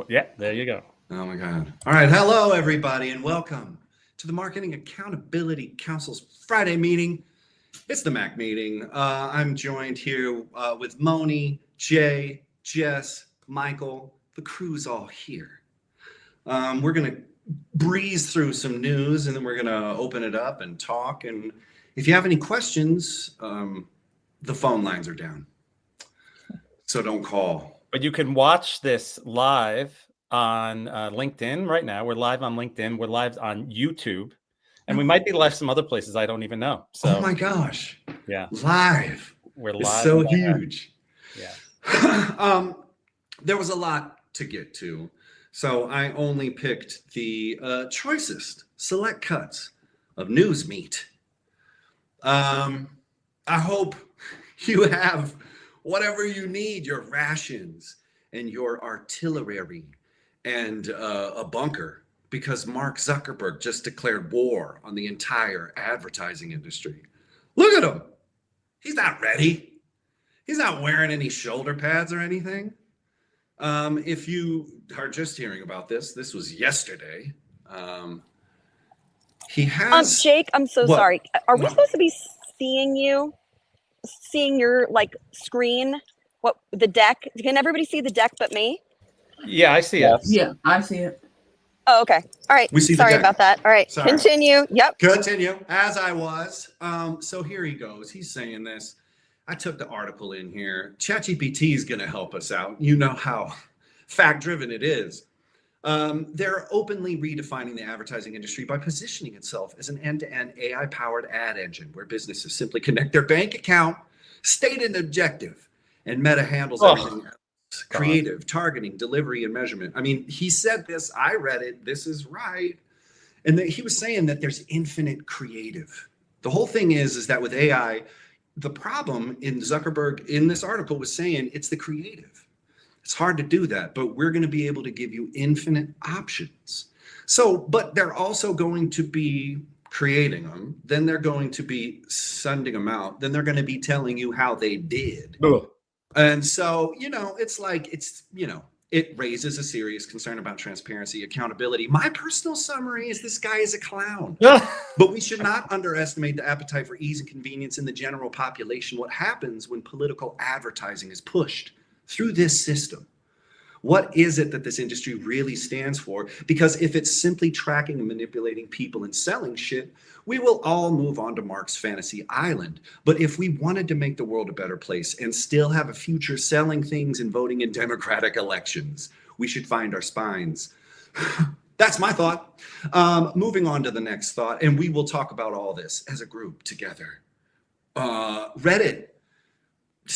Yeah, there you go. Oh my God. All right. Hello, everybody, and welcome to the Marketing Accountability Council's Friday meeting. It's the MAC meeting. I'm joined here with Moni, Jay, Jess, Michael. The crew's all here. We're going to breeze through some news and then we're going to open it up and talk. And if you have any questions, the phone lines are down. So don't call. But you can watch this live on LinkedIn right now. We're live on LinkedIn. We're live on YouTube. And we might be live some other places I don't even know. So, oh my gosh. Yeah. Live. We're live. It's so huge. Yeah. There was a lot to get to. So I only picked the choicest select cuts of news meat. I hope you have whatever you need, your rations and your artillery and a bunker, because Mark Zuckerberg just declared war on the entire advertising industry. Look at him. He's not ready. He's not wearing any shoulder pads or anything. If you are just hearing about this was yesterday. He has. Jake, I'm so sorry. Are we supposed to be seeing your screen? What the deck? Can everybody see the deck but me? Yeah, I see it. Yeah, I see it. Oh, okay. All right. We see sorry about that. All right. Sorry. Continue. Yep. Continue as I was. So here he goes. He's saying this. I took the article in here. ChatGPT is going to help us out. You know how fact-driven it is. They're openly redefining the advertising industry by positioning itself as an end-to-end AI-powered ad engine where businesses simply connect their bank account, state an objective, and Meta handles everything else. Creative, targeting, delivery, and measurement. I mean, he said this. I read it. This is right. And he was saying that there's infinite creative. The whole thing is that with AI, the problem in Zuckerberg in this article was saying it's the creative. It's hard to do that, but we're going to be able to give you infinite options. So, but they're also going to be creating them. Then they're going to be sending them out. Then they're going to be telling you how they did. Ugh. And so, it raises a serious concern about transparency, accountability. My personal summary is this guy is a clown. But we should not underestimate the appetite for ease and convenience in the general population. What happens when political advertising is pushed through this system? What is it that this industry really stands for? Because if it's simply tracking and manipulating people and selling shit, we will all move on to Mark's fantasy island. But if we wanted to make the world a better place and still have a future selling things and voting in democratic elections, we should find our spines. That's my thought. Moving on to the next thought, and we will talk about all this as a group together. Reddit.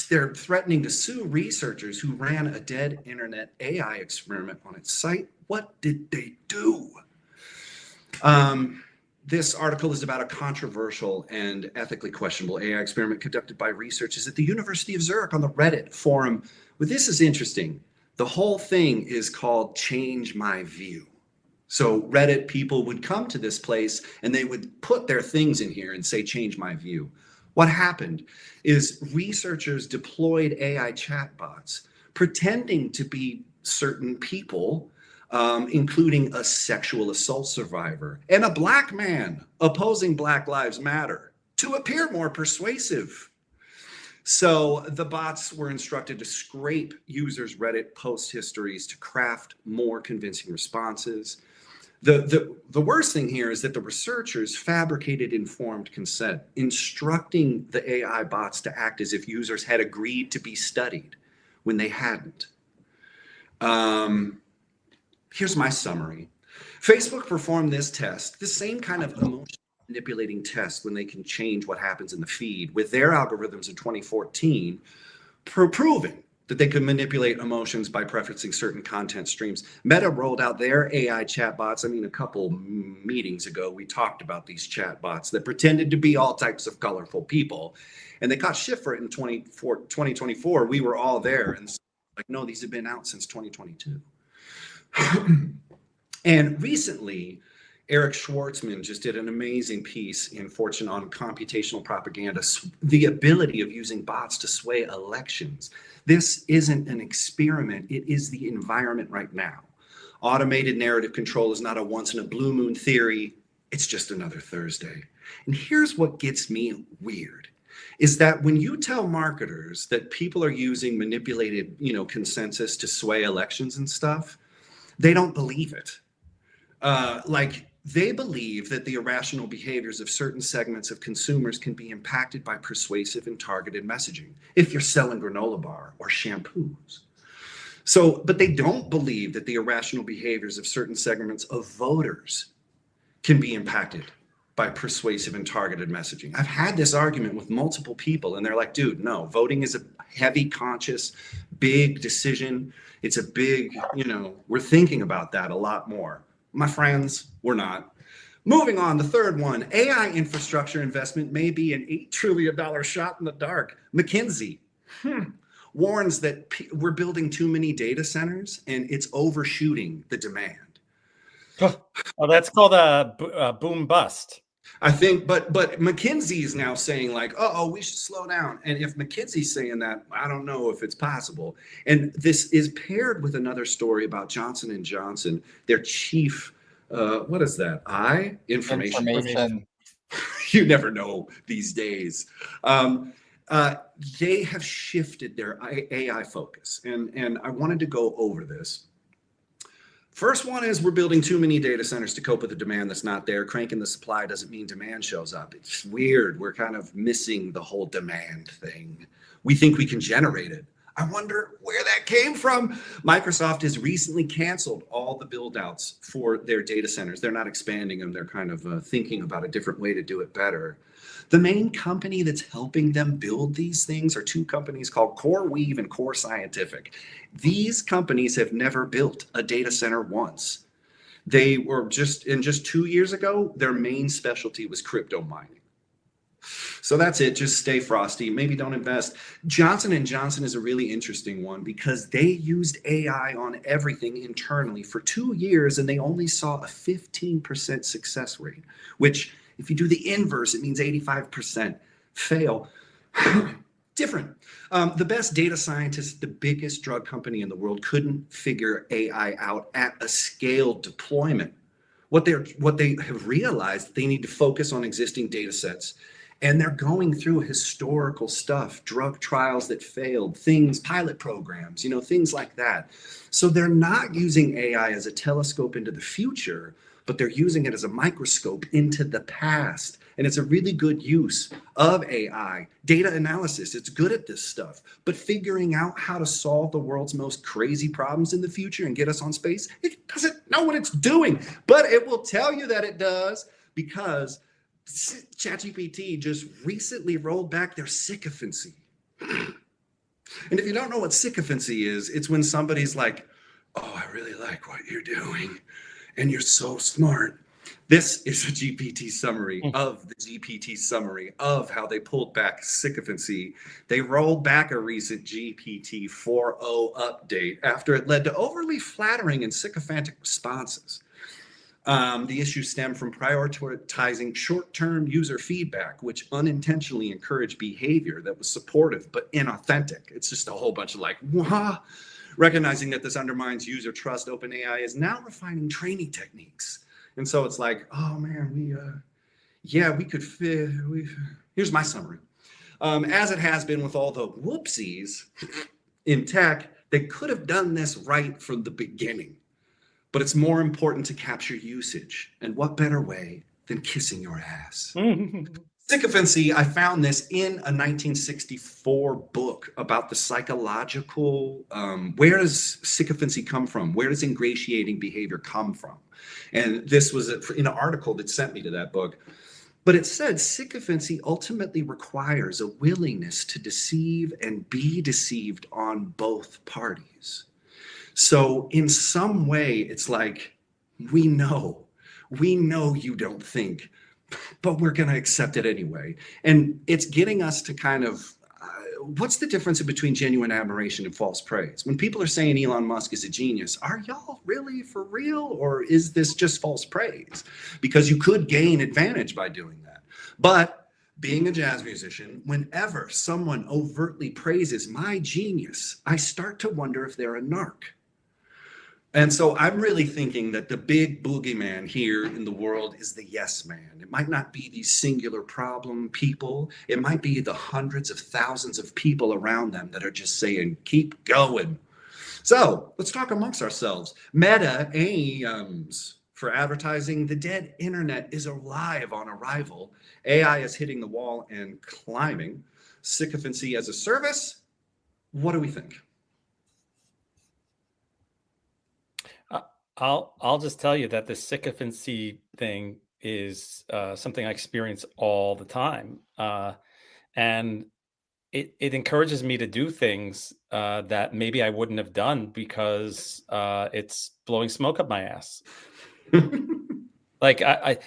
They're threatening to sue researchers who ran a dead internet AI experiment on its site. What did they do? This article is about a controversial and ethically questionable AI experiment conducted by researchers at the University of Zurich on the Reddit forum. Well, this is interesting. The whole thing is called Change My View. So Reddit people would come to this place and they would put their things in here and say, change my view. What happened is researchers deployed AI chatbots pretending to be certain people, including a sexual assault survivor and a Black man opposing Black Lives Matter, to appear more persuasive. So the bots were instructed to scrape users' Reddit post histories to craft more convincing responses. The worst thing here is that the researchers fabricated informed consent, instructing the AI bots to act as if users had agreed to be studied when they hadn't. Here's my summary. Facebook performed this test, the same kind of emotion manipulating test when they can change what happens in the feed with their algorithms in 2014, proving that they could manipulate emotions by preferencing certain content streams. Meta rolled out their AI chatbots. I mean, a couple meetings ago, we talked about these chatbots that pretended to be all types of colorful people. And they caught shit for it in 2024. We were all there. And no, these have been out since 2022. And recently, Eric Schwartzman just did an amazing piece in Fortune on computational propaganda, the ability of using bots to sway elections. This isn't an experiment, it is the environment right now. Automated narrative control is not a once in a blue moon theory, it's just another Thursday. And here's what gets me weird, is that when you tell marketers that people are using manipulated, consensus to sway elections and stuff, they don't believe it. They believe that the irrational behaviors of certain segments of consumers can be impacted by persuasive and targeted messaging if you're selling granola bar or shampoos. But they don't believe that the irrational behaviors of certain segments of voters can be impacted by persuasive and targeted messaging. I've had this argument with multiple people and they're like, dude, no, voting is a heavy, conscious, big decision. It's a big, we're thinking about that a lot more. My friends, we're not. Moving on, the third one, AI infrastructure investment may be an $8 trillion shot in the dark. McKinsey warns that we're building too many data centers and it's overshooting the demand. Oh, that's called a boom bust. I think, but McKinsey is now saying like, we should slow down. And if McKinsey's saying that, I don't know if it's possible. And this is paired with another story about Johnson & Johnson, their chief, what is that? Information. You never know these days. They have shifted their AI focus. And I wanted to go over this. First one is we're building too many data centers to cope with the demand that's not there. Cranking the supply doesn't mean demand shows up. It's weird. We're kind of missing the whole demand thing. We think we can generate it. I wonder where that came from. Microsoft has recently canceled all the build outs for their data centers. They're not expanding them. They're kind of thinking about a different way to do it better. The main company that's helping them build these things are two companies called CoreWeave and Core Scientific. These companies have never built a data center once. They were just 2 years ago, their main specialty was crypto mining. So that's it. Just stay frosty. Maybe don't invest. Johnson & Johnson is a really interesting one because they used AI on everything internally for 2 years and they only saw a 15% success rate, which if you do the inverse, it means 85% fail. Different. The best data scientists, the biggest drug company in the world, couldn't figure AI out at a scaled deployment. What they have realized, they need to focus on existing data sets. And they're going through historical stuff, drug trials that failed, things, pilot programs, things like that. So they're not using AI as a telescope into the future, but they're using it as a microscope into the past. And it's a really good use of AI. Data analysis, it's good at this stuff. But figuring out how to solve the world's most crazy problems in the future and get us on space, it doesn't know what it's doing. But it will tell you that it does because ChatGPT just recently rolled back their sycophancy. And if you don't know what sycophancy is, it's when somebody's like, oh, I really like what you're doing. And you're so smart. This is a GPT summary of the GPT summary of how they pulled back sycophancy. They rolled back a recent GPT 4.0 update after it led to overly flattering and sycophantic responses. The issue stemmed from prioritizing short-term user feedback, which unintentionally encouraged behavior that was supportive but inauthentic. It's just a whole bunch of like, wah. Recognizing that this undermines user trust, OpenAI is now refining training techniques. And so it's like, oh man, here's my summary. As it has been with all the whoopsies in tech, they could have done this right from the beginning. But it's more important to capture usage. And what better way than kissing your ass? Sycophancy, I found this in a 1964 book about the psychological, where does sycophancy come from? Where does ingratiating behavior come from? And this was in an article that sent me to that book. But it said sycophancy ultimately requires a willingness to deceive and be deceived on both parties. So in some way, it's like, we know you don't think, but we're going to accept it anyway. And it's getting us to kind of what's the difference between genuine admiration and false praise? When people are saying Elon Musk is a genius, are y'all really for real? Or is this just false praise? Because you could gain advantage by doing that. But being a jazz musician, whenever someone overtly praises my genius, I start to wonder if they're a narc. And so I'm really thinking that the big boogeyman here in the world is the yes man. It might not be these singular problem people. It might be the hundreds of thousands of people around them that are just saying, keep going. So let's talk amongst ourselves. Meta aims for advertising. The dead internet is alive on arrival. AI is hitting the wall and climbing. Sycophancy as a service. What do we think? I'll just tell you that the sycophancy thing is something I experience all the time, and it encourages me to do things that maybe I wouldn't have done because it's blowing smoke up my ass. Like I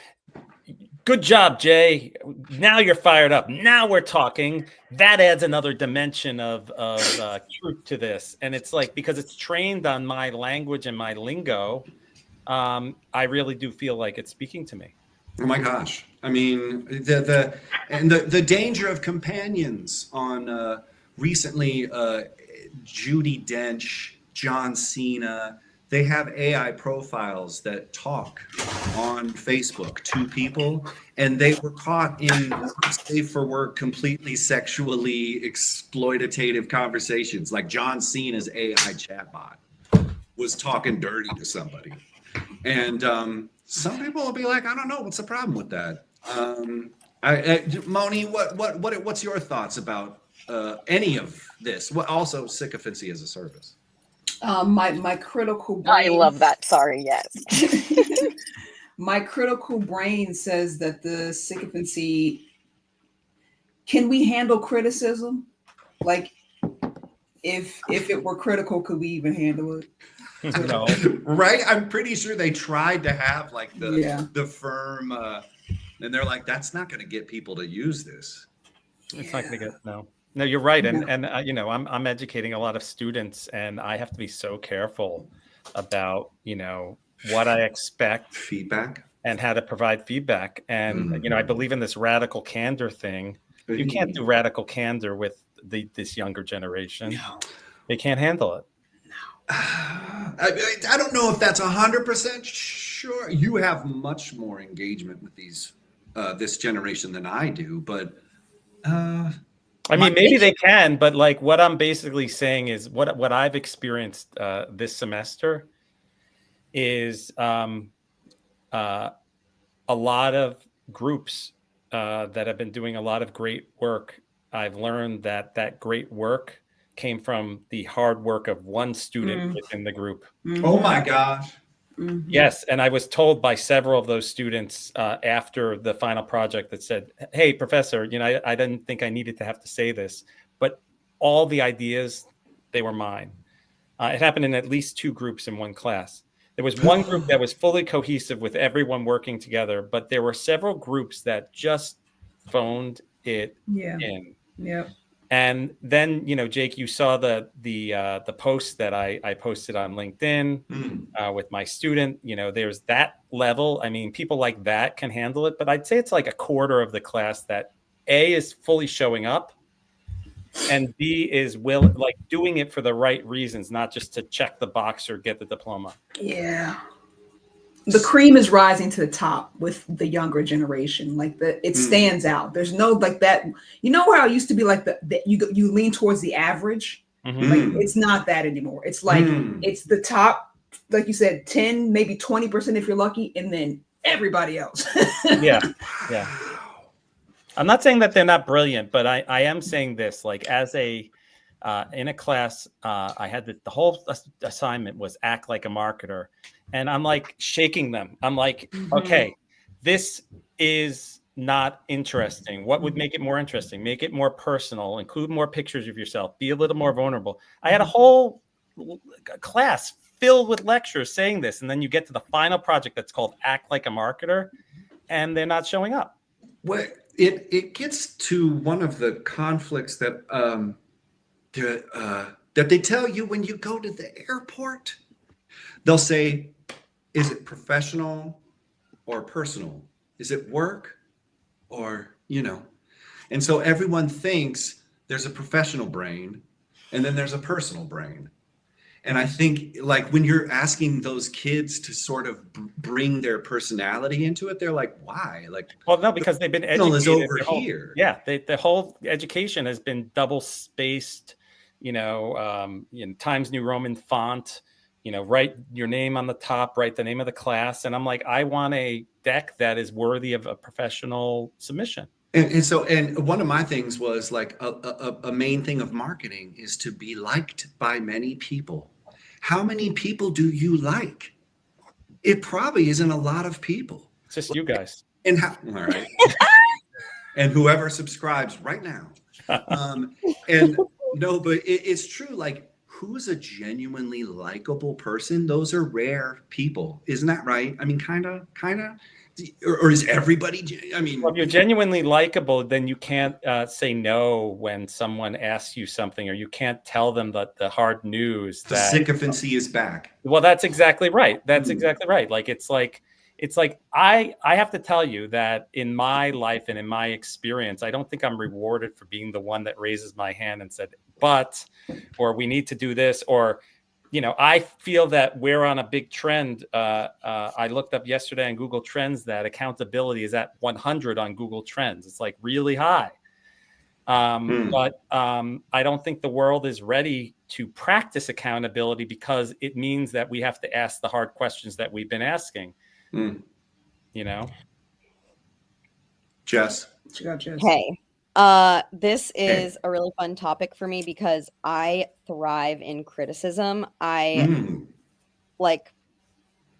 good job, Jay. Now you're fired up. Now we're talking. That adds another dimension of truth to this. And it's like, because it's trained on my language and my lingo, I really do feel like it's speaking to me. Oh my gosh. I mean, the danger of companions on recently Judi Dench, John Cena. They have AI profiles that talk on Facebook to people, and they were caught in, safe for work, completely sexually exploitative conversations. Like John Cena's AI chatbot was talking dirty to somebody. And some people will be like, I don't know, what's the problem with that? Moni, what's your thoughts about any of this? What also sycophancy as a service? My critical brain. I love that. Sorry, yes. My critical brain says that the sycophancy. Can we handle criticism? Like, if it were critical, could we even handle it? No. Right? I'm pretty sure they tried to have like the firm, and they're like, that's not going to get people to use this. It's not going to get No, you're right, and you know, I'm educating a lot of students, and I have to be so careful about, you know, what I expect, Feedback, and how to provide feedback. And you know, I believe in this radical candor thing. You can't do radical candor with this younger generation. No. They can't handle it. I don't know if that's 100% sure. You have much more engagement with this generation than I do, but. I mean, maybe they can, but like what I'm basically saying is what I've experienced this semester is a lot of groups that have been doing a lot of great work. I've learned that great work came from the hard work of one student within the group. Oh my gosh. Mm-hmm. Yes, and I was told by several of those students after the final project that said, "Hey, professor, you know, I didn't think I needed to have to say this, but all the ideas, they were mine." It happened in at least 2 groups in one class. There was one group that was fully cohesive with everyone working together, but there were several groups that just phoned it in. Yeah. And then, you know, Jake, you saw the post that I posted on LinkedIn with my student. You know, there's that level. I mean, people like that can handle it, but I'd say it's like a quarter of the class that A, is fully showing up, and B, is like doing it for the right reasons, not just to check the box or get the diploma. Yeah. The cream is rising to the top with the younger generation. Like it stands out. There's no like that. You know how it used to be like you lean towards the average. Like it's not that anymore. It's like it's the top, like you said, 10, maybe 20% if you're lucky, and then everybody else. Yeah. I'm not saying that they're not brilliant, but I am saying this, like as a in a class, I had the whole assignment was act like a marketer. And I'm like shaking them. I'm like, okay, this is not interesting. What would make it more interesting? Make it more personal, include more pictures of yourself, be a little more vulnerable. I had a whole class filled with lectures saying this. And then you get to the final project that's called Act Like a Marketer, and they're not showing up. Well, it gets to one of the conflicts that that they tell you when you go to the airport. They'll say, is it professional or personal? Is it work or, And so everyone thinks there's a professional brain and then there's a personal brain. And I think like when you're asking those kids to sort of bring their personality into it, they're like, why? Like, well, no, because they've been personal educated. is over here. Yeah, the whole education has been double spaced. Times New Roman font. Write your name on the top, write the name of the class, and I'm like, I want a deck that is worthy of a professional submission. And one of my things was like a main thing of marketing is to be liked by many people. How many people do you like? It probably isn't a lot of people. It's just you guys. All right. And whoever subscribes right now. And no, but it's true. Like, who's a genuinely likable person? Those are rare people. Isn't that right? I mean, kind of. Or is everybody? Well, if you're genuinely likable, then you can't say no when someone asks you something, or you can't tell them that the hard news. The sycophancy is back. Well, that's exactly right. That's exactly right. Like it's like I have to tell you that in my life and in my experience, I don't think I'm rewarded for being the one that raises my hand and said, but, or we need to do this, or. I feel that we're on a big trend. I looked up yesterday on Google Trends that accountability is at 100 on Google Trends. It's like really high. But I don't think the world is ready to practice accountability because it means that we have to ask the hard questions that we've been asking. Jess. Hey. This is a really fun topic for me because I thrive in criticism. I like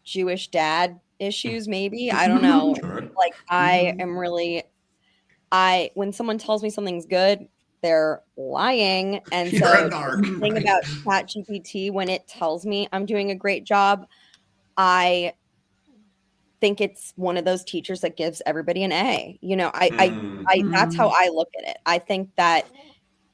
Jewish dad issues, maybe. I don't know. Sure. Like I am really, when someone tells me something's good, they're lying. And so the thing about ChatGPT, when it tells me I'm doing a great job, I think it's one of those teachers that gives everybody an A. I that's how I look at it. I think that,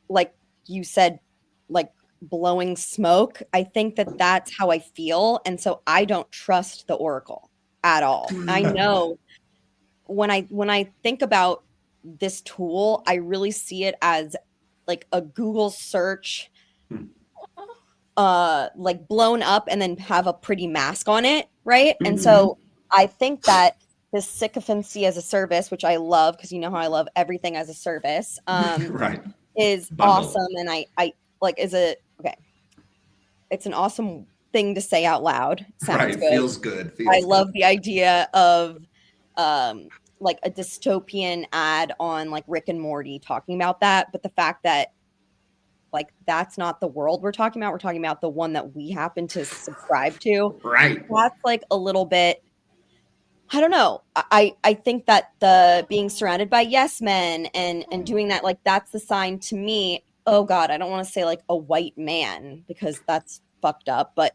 like you said, like blowing smoke, I think that that's how I feel. And so I don't trust the Oracle at all. I know when I think about this tool, I really see it as like a Google search, like blown up and then have a pretty mask on it. Right. And so I think that this sycophancy as a service, which I love because you know how I love everything as a service, right, is awesome. And I like it's an awesome thing to say out loud. Sounds good. Feels good. I love the idea of like a dystopian ad on like Rick and Morty talking about that. But the fact that like that's not the world we're talking about. We're talking about the one that we happen to subscribe to. Right. That's like a little bit. I don't know. I think that the being surrounded by yes men and doing that, like that's the sign to me. Oh God, I don't want to say like a white man because that's fucked up, but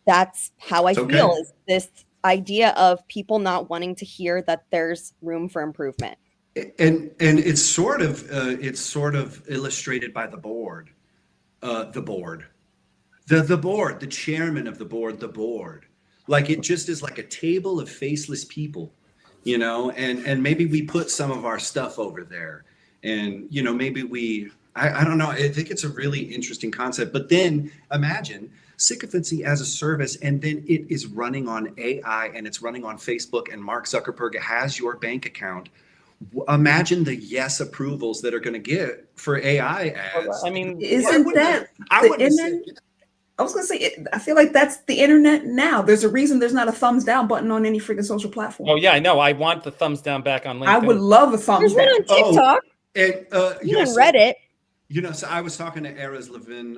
that's how I feel is this idea of people not wanting to hear that there's room for improvement. And it's sort of illustrated by the board, the chairman of the board. Like it just is like a table of faceless people, and maybe we put some of our stuff over there and, maybe I don't know. I think it's a really interesting concept, but then imagine sycophancy as a service. And then it is running on AI and it's running on Facebook and Mark Zuckerberg has your bank account. Imagine the yes approvals that are going to get for AI ads. I mean, isn't that the internet? I was going to say, I feel like that's the internet now. There's a reason there's not a thumbs down button on any freaking social platform. Oh, yeah, I know. I want the thumbs down back on LinkedIn. I would love a thumbs down. There's one on TikTok. And, you can Reddit. So I was talking to Erez Levin,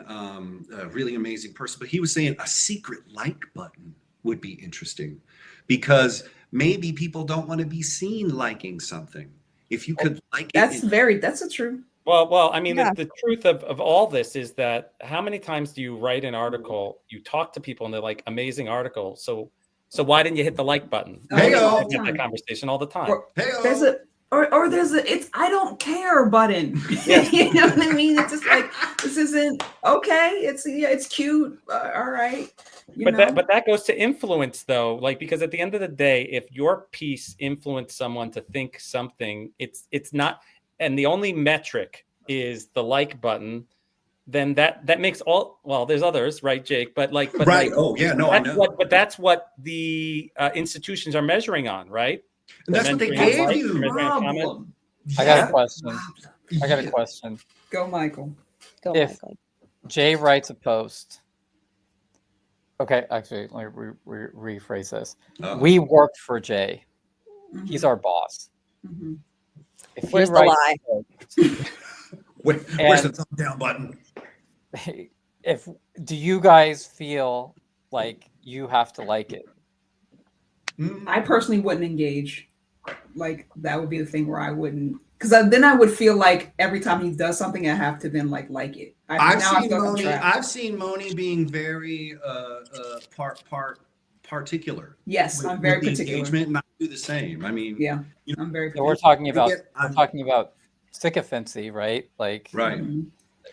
a really amazing person, but he was saying a secret like button would be interesting because maybe people don't want to be seen liking something. If you could like that's a true. Well, I mean, the truth of all this is that how many times do you write an article, you talk to people and they're like, amazing article. So why didn't you hit the like button? Hey-o. I get that conversation all the time. or there's it's I don't care button. Yeah. You know what I mean? It's just like, this isn't okay. It's cute. All right. But that goes to influence though, like, because at the end of the day, if your piece influenced someone to think something, it's not, and the only metric is the like button, then that makes all, well, there's others, right, Jake? But right. Like, oh yeah, no, I know. But that's what the institutions are measuring on, right? And that's what they gave you. I got a question. I got a question. Go, Michael. Go, If Michael. Jay writes a post. Okay, actually, let me rephrase this. Oh. We work for Jay. Mhm. He's our boss. Mhm. If he Where's the writes lie? a post, Where's the thumb down button? do you guys feel like you have to like it? I personally wouldn't engage. Like, that would be the thing where I wouldn't, because then I would feel like every time he does something, I have to then like it. I've seen Moni being very particular. Yes, with, I'm very with the particular. engagement, and I do the same. I mean, Yeah, you know, I'm very. So we're talking about I'm- sycophancy, right? Like, right. Mhm.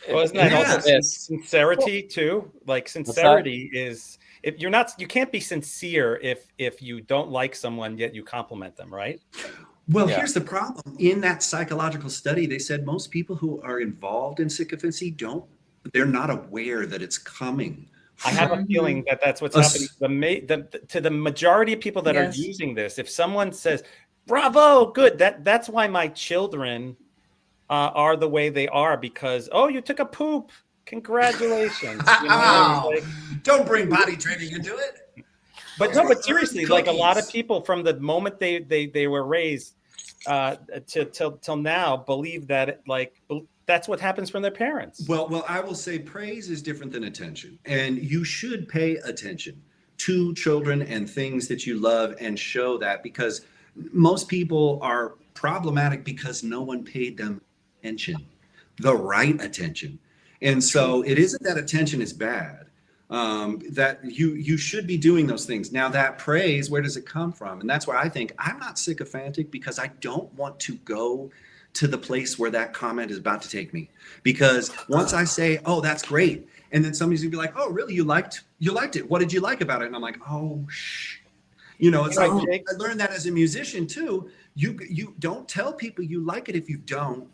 Well, isn't that Yeah. also sincerity too? Like, sincerity is, if you're not, you can't be sincere if you don't like someone yet you compliment them, right? Well, Yeah. here's the problem. In that psychological study, they said most people who are involved in sycophancy they're not aware that it's coming. I have a feeling that that's what's happening to the majority of people that Yes. are using this. If someone says, "Bravo, good," that's why my children are the way they are, because, oh, you took a poop, congratulations. You know, like, Don't bring potty training into it. but no, but seriously, like, a lot of people from the moment they were raised till now believe that that's what happens from their parents. Well, I will say praise is different than attention, and you should pay attention to children and things that you love and show that, because most people are problematic because no one paid them attention, the right attention. And so it isn't that attention is bad, that you should be doing those things. Now, that praise, where does it come from? And that's why I think I'm not sycophantic, because I don't want to go to the place where that comment is about to take me. Because once I say, oh, that's great, and then somebody's gonna be like, oh, really, you liked it, what did you like about it? And I'm like, oh, you know, it's like, I learned that as a musician too. You don't tell people you like it if you don't,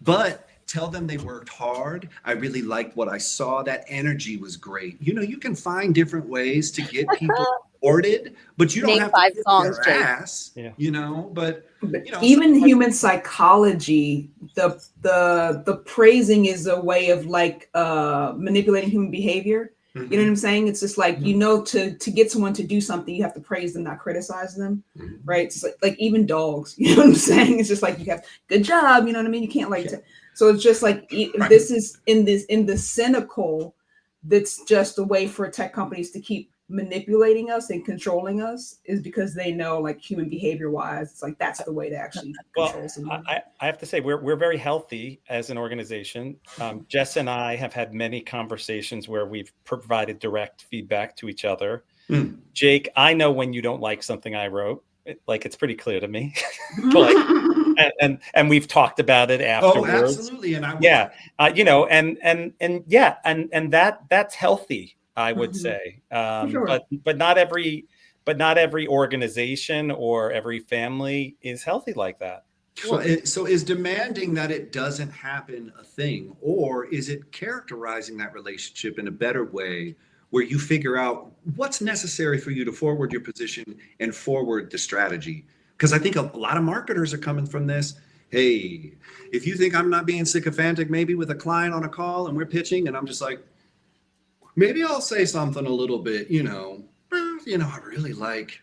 but tell them they worked hard. I really liked what I saw. That energy was great. You know, you can find different ways to get people supported, but you don't Name have 5 to songs, their Jake. ass, Yeah. you know, but you know, Even human psychology, the praising is a way of like manipulating human behavior. You know what I'm saying? It's just like, you know, to get someone to do something, you have to praise them, not criticize them, right? It's like even dogs, you know what I'm saying? It's just like, you have good job, you know what I mean? You can't like so it's just like, this is in the cynical, that's just a way for tech companies to keep manipulating us and controlling us, is because they know, like, human behavior wise, it's like that's the way to actually control someone. I have to say we're very healthy as an organization. Jess and I have had many conversations where we've provided direct feedback to each other. Jake, I know when you don't like something I wrote. It's pretty clear to me. and we've talked about it afterwards. Oh, absolutely. And you know, and that's healthy, I would say. Sure. But not every organization or every family is healthy like that. So is demanding that it doesn't happen a thing, or is it characterizing that relationship in a better way, where you figure out what's necessary for you to forward your position and forward the strategy? Because I think a lot of marketers are coming from this. Hey, if you think I'm not being sycophantic, maybe with a client on a call and we're pitching, and I'm just like, maybe I'll say something a little bit, you know, I really like,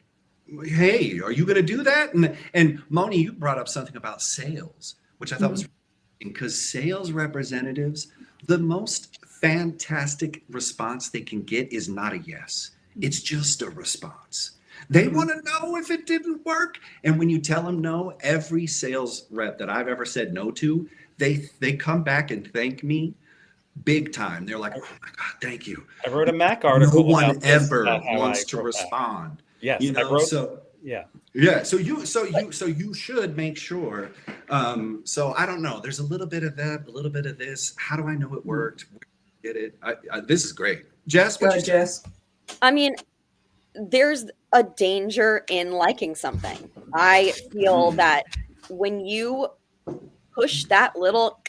hey, are you going to do that? And Moni, you brought up something about sales, which I thought was interesting, because sales representatives, the most fantastic response they can get is not a yes. It's just a response. They want to know if it didn't work. And when you tell them no, every sales rep that I've ever said no to, they come back and thank me big time. They're like, oh my God, thank you. I wrote a Mac article. No one about this, ever about how wants I to wrote that. respond. Yes, you know, I wrote. so Yeah. Yeah. So you should make sure. So I don't know. There's a little bit of that, a little bit of this. How do I know it worked? Where did it? This is great. Jess, Go what you ahead, Jess. I mean, there's a danger in liking something. I feel that when you push that little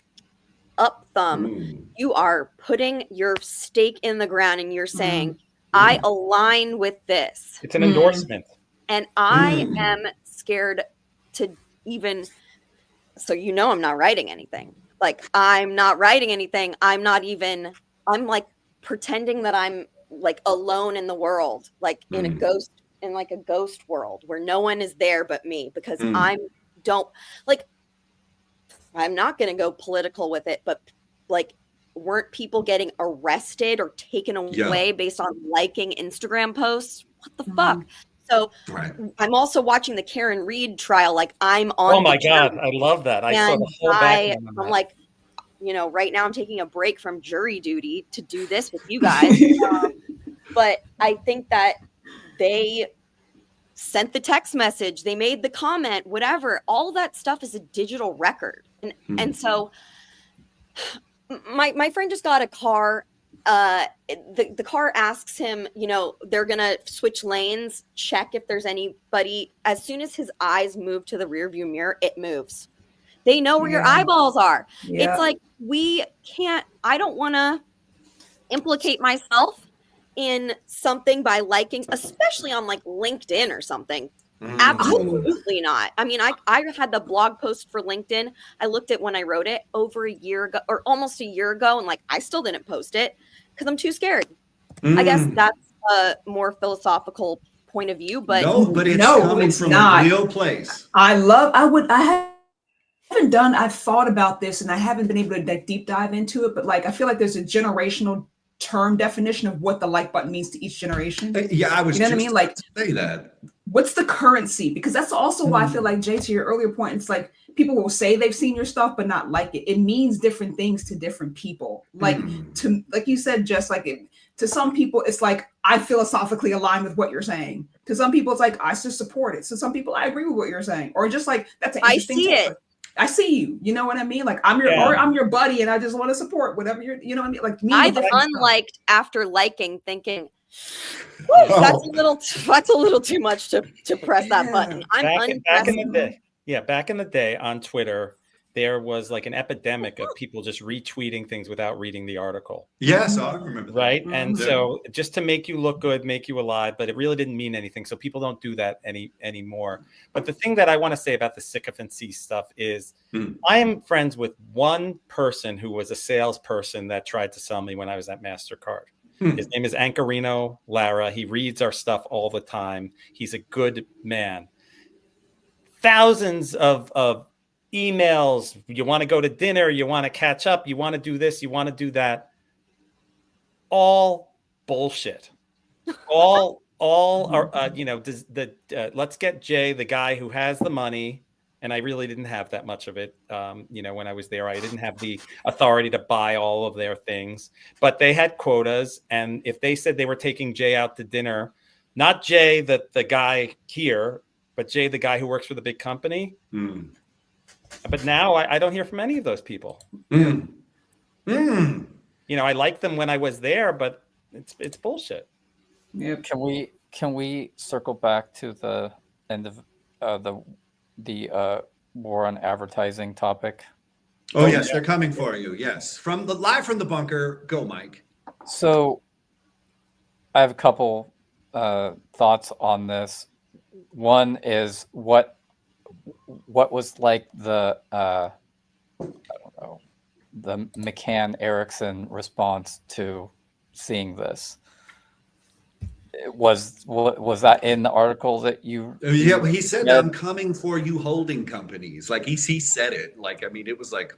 up thumb, you are putting your stake in the ground and you're saying, I align with this. It's an endorsement. And I am scared to even, so I'm not writing anything. Like, I'm not writing anything. I'm like pretending that I'm like alone in the world, like in a ghost world where no one is there but me, because I'm not going to go political with it, but like, weren't people getting arrested or taken away based on liking Instagram posts? What the fuck? So I'm also watching the Karen Reed trial. Like, I'm on. Oh my God. I love that. I saw the whole background on that. I'm like, right now I'm taking a break from jury duty to do this with you guys. But I think that they sent the text message, they made the comment, whatever. All that stuff is a digital record. And so my friend just got a car. The car asks him, they're going to switch lanes, check if there's anybody. As soon as his eyes move to the rearview mirror, it moves. They know where your eyeballs are. Yeah. It's like, I don't want to implicate myself in something by liking, especially on like LinkedIn or something. Absolutely not. I mean, I had the blog post for LinkedIn. I looked at when I wrote it over a year ago or almost a year ago. And like, I still didn't post it because I'm too scared. I guess that's a more philosophical point of view, but it's coming from a real place. I've thought about this and I haven't been able to like deep dive into it, but like, I feel like there's a generational term definition of what the like button means to each generation. Yeah, I was. You know what I mean? Like, to say that. What's the currency? Because that's also why I feel like, Jay, to your earlier point, it's like people will say they've seen your stuff but not like it. It means different things to different people. Like like you said, just like to some people, it's like I philosophically align with what you're saying. To some people, it's like I just support it. So some people, I agree with what you're saying, or just like that's an interesting. I see it. I see you. You know what I mean? Like I'm your buddy, and I just want to support whatever you're. You know what I mean? Like me. I've unliked after liking, thinking, that's a little too much to press that button. Back in the day on Twitter, there was like an epidemic of people just retweeting things without reading the article. Yes, I remember that. Right. And so just to make you look good, make you alive, but it really didn't mean anything. So people don't do that anymore. But the thing that I want to say about the sycophancy stuff is I am friends with one person who was a salesperson that tried to sell me when I was at MasterCard. His name is Ancarino Lara. He reads our stuff all the time. He's a good man. Thousands of emails. You want to go to dinner, you want to catch up, you want to do this, you want to do that. All bullshit. All are let's get Jay, the guy who has the money, and I really didn't have that much of it. When I was there, I didn't have the authority to buy all of their things, but they had quotas, and if they said they were taking Jay out to dinner, not Jay the guy here, but Jay the guy who works for the big company. But now I don't hear from any of those people. I liked them when I was there, but it's bullshit. Yeah. Can we circle back to the end of the war on advertising topic? Oh yes, they're coming for you. Yes, live from the bunker. Go, Mike. So I have a couple thoughts on this. One is what was like the the McCann Erickson response to seeing this? Was that in the article that you? Yeah, he said, "I'm coming for you, holding companies." Like he said it. Like I mean, it was like.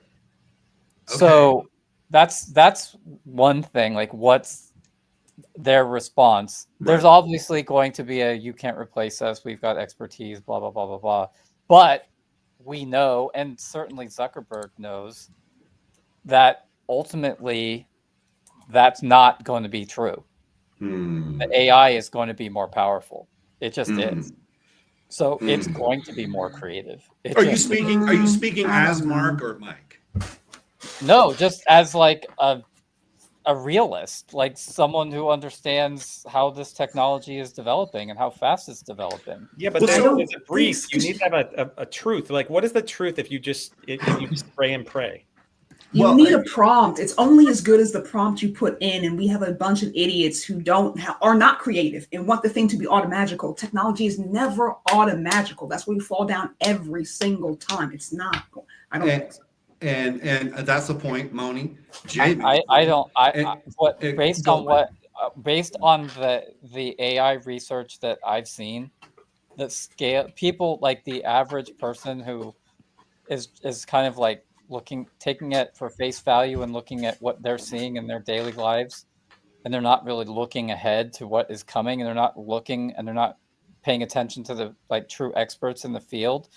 Okay. So that's one thing. Like, what's their response? Right. There's obviously going to be you can't replace us. We've got expertise. Blah blah blah blah blah. But we know, and certainly Zuckerberg knows, that ultimately that's not going to be true. The AI is going to be more powerful. It just is. So it's going to be more creative. It Are you just- speaking as Mark or Mike? No, just as like a realist, like someone who understands how this technology is developing and how fast it's developing. Yeah, but Well, there's, so- there's a brief. You need to have a truth. Like, what is the truth if you just spray and pray? You Well, need a prompt. It's only as good as the prompt you put in, and we have a bunch of idiots who are not creative and want the thing to be automagical. Technology is never automagical. That's where you fall down every single time. It's not. I don't think so. And that's the point, Moni. Jamie, I don't. What it- based go on what based on the AI research that I've seen, the scale people like the average person who is kind of like taking it for face value and looking at what they're seeing in their daily lives, and they're not really looking ahead to what is coming, and they're not paying attention to the like true experts in the field.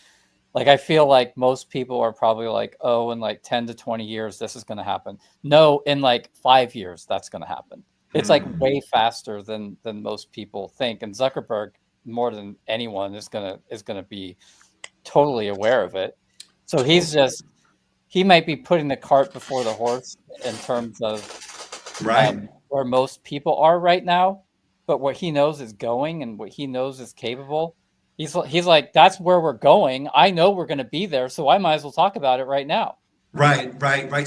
Like I feel like most people are probably like, oh, in like 10 to 20 years, this is going to happen. No, in like 5 years, that's going to happen. It's like way faster than most people think. And Zuckerberg, more than anyone, is gonna be totally aware of it. So he might be putting the cart before the horse in terms of right? where most people are right now. But what he knows is going and what he knows is capable. He's like, that's where we're going. I know we're going to be there, so I might as well talk about it right now. Right.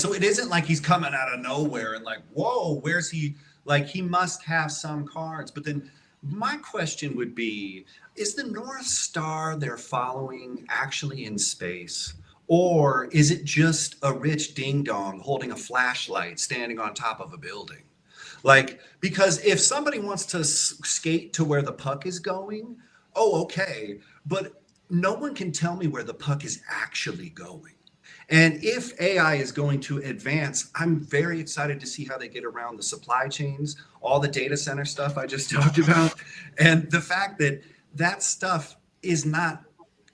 So it isn't like he's coming out of nowhere and like, whoa, where's he? Like he must have some cards. But then my question would be, is the North Star they're following actually in space? Or is it just a rich ding dong holding a flashlight standing on top of a building? Like, because if somebody wants to skate to where the puck is going, oh, okay. But no one can tell me where the puck is actually going. And if AI is going to advance, I'm very excited to see how they get around the supply chains, all the data center stuff I just talked about. And the fact that that stuff is not,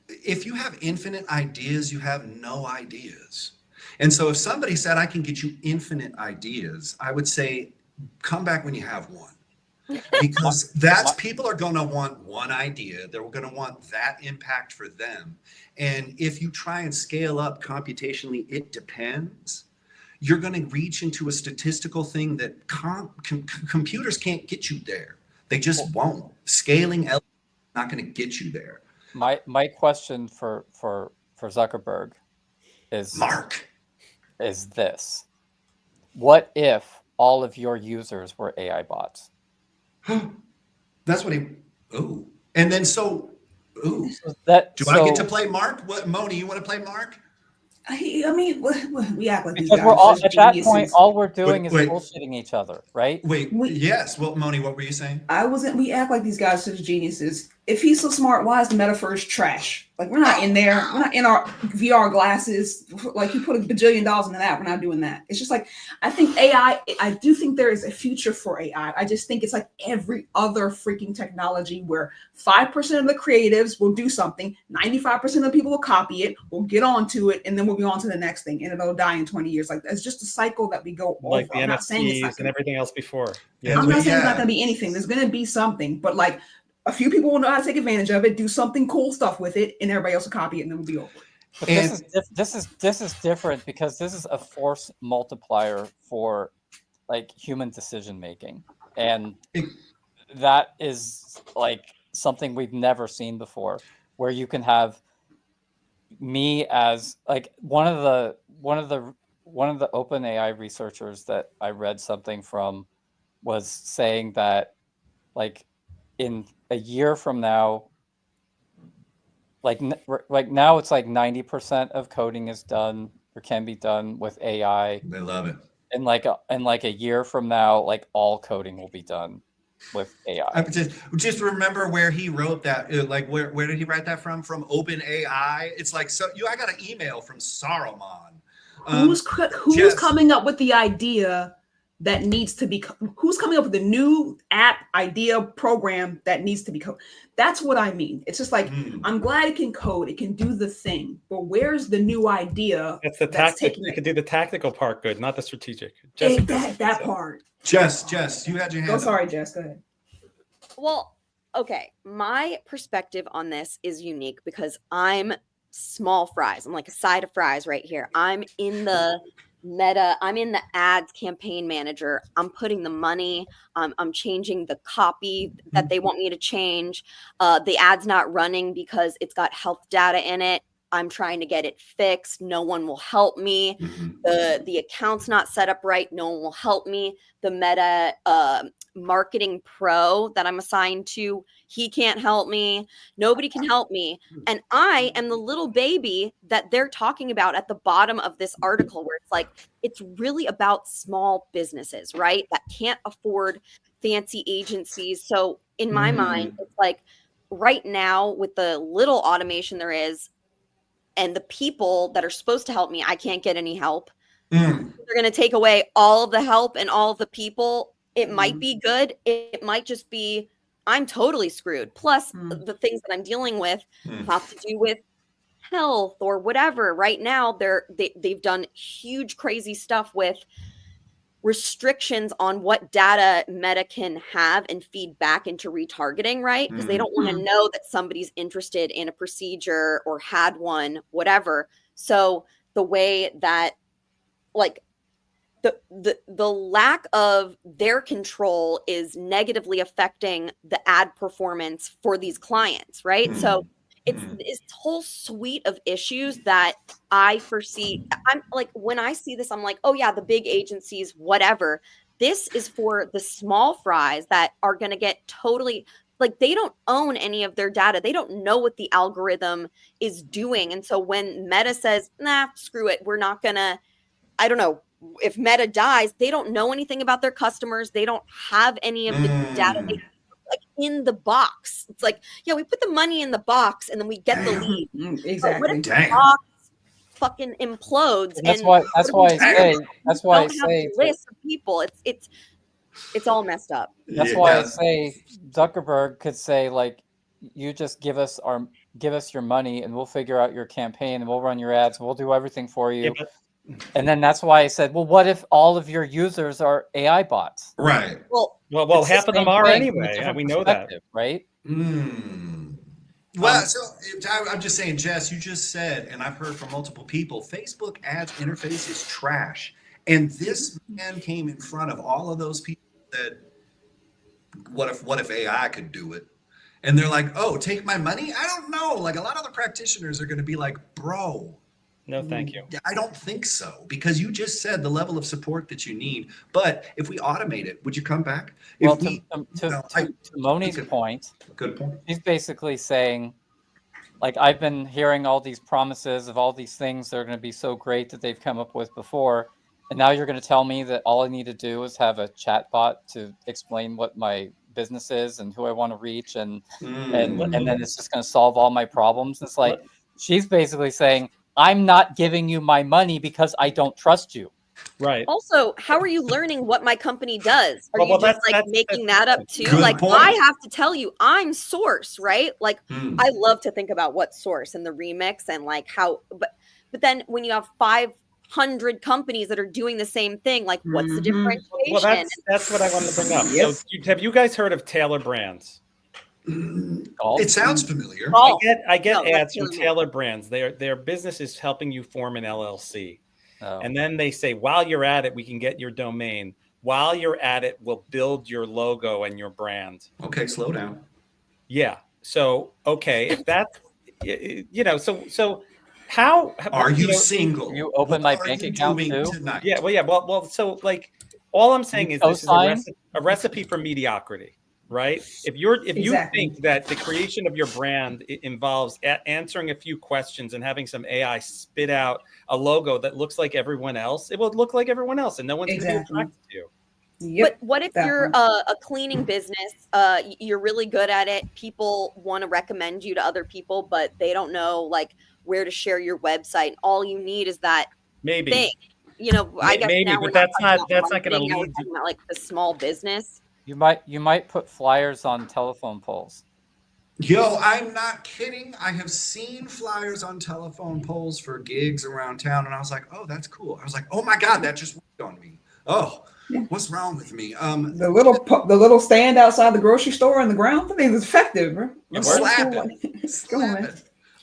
if you have infinite ideas, you have no ideas. And so if somebody said, I can get you infinite ideas, I would say, come back when you have one. Because people are going to want one idea. They're going to want that impact for them. And if you try and scale up computationally, it depends. You're going to reach into a statistical thing that computers can't get you there. They just won't. Scaling is not going to get you there. My question for Zuckerberg is Mark is this: what if all of your users were AI bots? That's what he. Ooh, and then so. Ooh. I get to play Mark? What, Moni? You want to play Mark? I mean, we act like these because guys we're all are at that geniuses. point, all we're doing Wait. is bullshitting each other, right? Yes. Well, Moni, what were you saying? We act like these guys are geniuses. If he's so smart, why is the metaverse trash? Like, we're not in there. We're not in our VR glasses. Like, he put $1 bajillion into that. We're not doing that. It's just like, I think AI, I do think there is a future for AI. I just think it's like every other freaking technology where 5% of the creatives will do something, 95% of the people will copy it, will get onto it, and then we'll be on to the next thing, and it'll die in 20 years. Like, that's just a cycle that we go Like over. the I'm not saying it's not NFTs and everything else before. I'm not saying it's not going to be anything. There's going to be something, but like a few people will know how to take advantage of it, do something cool stuff with it, and everybody else will copy it, and then we'll be over it. But this is different because this is a force multiplier for like human decision making, and that is like something we've never seen before, where you can have me as like one of the OpenAI researchers that I read something from was saying that like in a year from now, like now it's like 90% of coding is done or can be done with AI. They love it. And like a year from now, like all coding will be done with AI. I just remember where he wrote that. Like where did he write that from? From OpenAI. It's like I got an email from Saruman. Who's coming up with the idea that needs to be? Who's coming up with the new app idea program that needs to be coded? That's what I mean. It's just like I'm glad it can code, it can do the thing, but where's the new idea? That's the tactical. You can do the tactical part good, not the strategic. That part. Jess, you had your hand. Sorry, Jess. Go ahead. Well, okay, my perspective on this is unique because I'm small fries. I'm like a side of fries right here. I'm in the Meta, I'm in the ads campaign manager. I'm putting the money, I'm changing the copy that they want me to change. The ad's not running because it's got health data in it. I'm trying to get it fixed. No one will help me. The account's not set up right. No one will help me. The Meta marketing pro that I'm assigned to, he can't help me. Nobody can help me. And I am the little baby that they're talking about at the bottom of this article, where it's like, it's really about small businesses, right? That can't afford fancy agencies. So in my mind, it's like right now, with the little automation there is, and the people that are supposed to help me, I can't get any help. They're going to take away all of the help and all of the people. It might be good. It might just be, I'm totally screwed. Plus, the things that I'm dealing with have to do with health or whatever. Right now, they've done huge, crazy stuff with restrictions on what data Meta can have and feed back into retargeting, right? Because they don't want to know that somebody's interested in a procedure or had one, whatever. So the way that, like, the lack of their control is negatively affecting the ad performance for these clients, right? So it's this whole suite of issues that I foresee. I'm like, when I see this, I'm like, oh yeah, the big agencies, whatever. This is for the small fries that are going to get totally, like, they don't own any of their data. They don't know what the algorithm is doing. And so when Meta says, nah, screw it, we're not going to, I don't know, if Meta dies, they don't know anything about their customers. They don't have any of the data like in the box. It's like, yeah, we put the money in the box and then we get the lead. Exactly. But what if the box fucking implodes? That's why I say list of people. It's all messed up. That's why I say Zuckerberg could say, like, you just give us your money and we'll figure out your campaign and we'll run your ads and we'll do everything for you. Yeah, and then that's why I said, well, what if all of your users are AI bots? Right. Well, half of them are anyway. We know that, right? Well, so I'm just saying, Jess, you just said, and I've heard from multiple people, Facebook ads interface is trash. And this man came in front of all of those people that, what if AI could do it? And they're like, oh, take my money? I don't know. Like, a lot of the practitioners are going to be like, bro. No, thank you. I don't think so, because you just said the level of support that you need. But if we automate it, would you come back? Well, to Moni's point, good point. She's basically saying, like, I've been hearing all these promises of all these things that are going to be so great that they've come up with before. And now you're going to tell me that all I need to do is have a chat bot to explain what my business is and who I want to reach. And then it's just going to solve all my problems. It's like, she's basically saying, I'm not giving you my money because I don't trust you. Right. Also, how are you learning what my company does? Are you just making that up too? Like, point. I have to tell you, I'm Source, right? Like, I love to think about what Source and the remix and like how, but then when you have 500 companies that are doing the same thing, like, what's the differentiation? Well, that's what I wanted to bring up. Yep. So, have you guys heard of Taylor Brands? It sounds familiar. I get ads from Taylor Brands. Their business is helping you form an LLC. And then they say, while you're at it, we can get your domain. While you're at it, we'll build your logo and your brand. Okay, slow down. Yeah. So, okay, if that's, so how are you single? You open my bank account too? Tonight? Yeah. Well, so like, all I'm saying is this is a recipe for mediocrity. Right. If you think that the creation of your brand involves answering a few questions and having some AI spit out a logo that looks like everyone else, it will look like everyone else and no one's going to be attracted to you. But what if you're a cleaning business? You're really good at it. People want to recommend you to other people, but they don't know like where to share your website. All you need is that thing. I guess maybe, now but that's not going to lead to like the small business. You might put flyers on telephone poles. Yo, I'm not kidding. I have seen flyers on telephone poles for gigs around town, and I was like, oh, that's cool. I was like, oh my God, that just worked on me. Oh, What's wrong with me? The little stand outside the grocery store on the ground, I think is effective, bro. Slap Go on, man.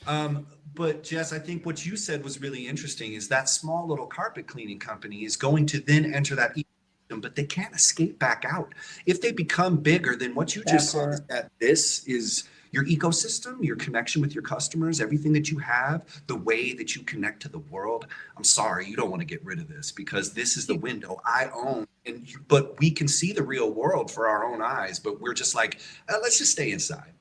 it. But Jess, I think what you said was really interesting is that small little carpet cleaning company is going to then enter that ecosystem, but they can't escape back out. If they become bigger, then what you just said is that this is your ecosystem, your connection with your customers, everything that you have, the way that you connect to the world. I'm sorry, you don't want to get rid of this because this is the window I own. But we can see the real world for our own eyes, but we're just like, let's just stay inside.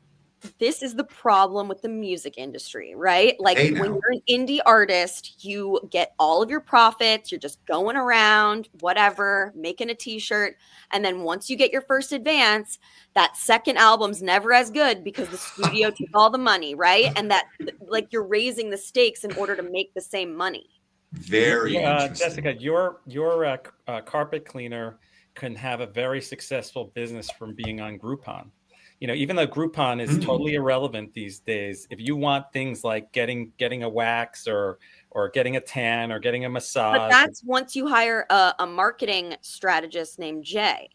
This is the problem with the music industry, right? Like when you're an indie artist, you get all of your profits, you're just going around, whatever, making a t-shirt. And then once you get your first advance, that second album's never as good because the studio took all the money, right? And that like you're raising the stakes in order to make the same money. Very interesting. Jessica, your carpet cleaner can have a very successful business from being on Groupon. You know, even though Groupon is totally irrelevant these days, if you want things like getting a wax or getting a tan or getting a massage, but that's once you hire a marketing strategist named Jay.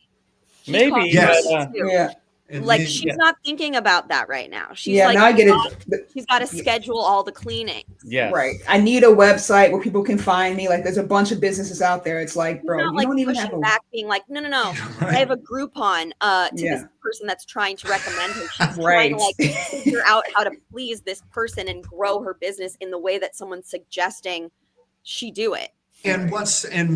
Maybe, yes. Yeah. Like she's not thinking about that right now. She's Yeah, like, now I get it. She's got to schedule all the cleanings. Yeah, Right. I need a website where people can find me. Like, there's a bunch of businesses out there. It's like, bro, you like don't even have a back being like, no. Right. I have a Groupon to this person that's trying to recommend her. She's Right. trying to like figure out how to please this person and grow her business in the way that someone's suggesting she do it. And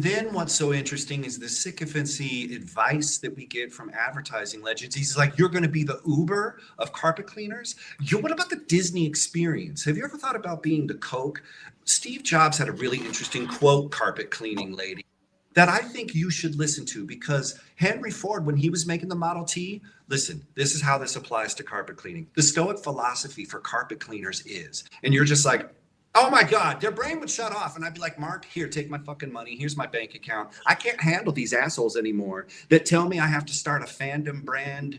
then what's so interesting is the sycophancy advice that we get from advertising legends. He's like, you're going to be the Uber of carpet cleaners. What about the Disney experience? Have you ever thought about being the Coke? Steve Jobs had a really interesting quote, carpet cleaning lady, that I think you should listen to, because Henry Ford, when he was making the Model T, listen, this is how this applies to carpet cleaning. The Stoic philosophy for carpet cleaners is, and you're just like, oh my God, their brain would shut off. And I'd be like, Mark, here, take my fucking money. Here's my bank account. I can't handle these assholes anymore that tell me I have to start a fandom brand,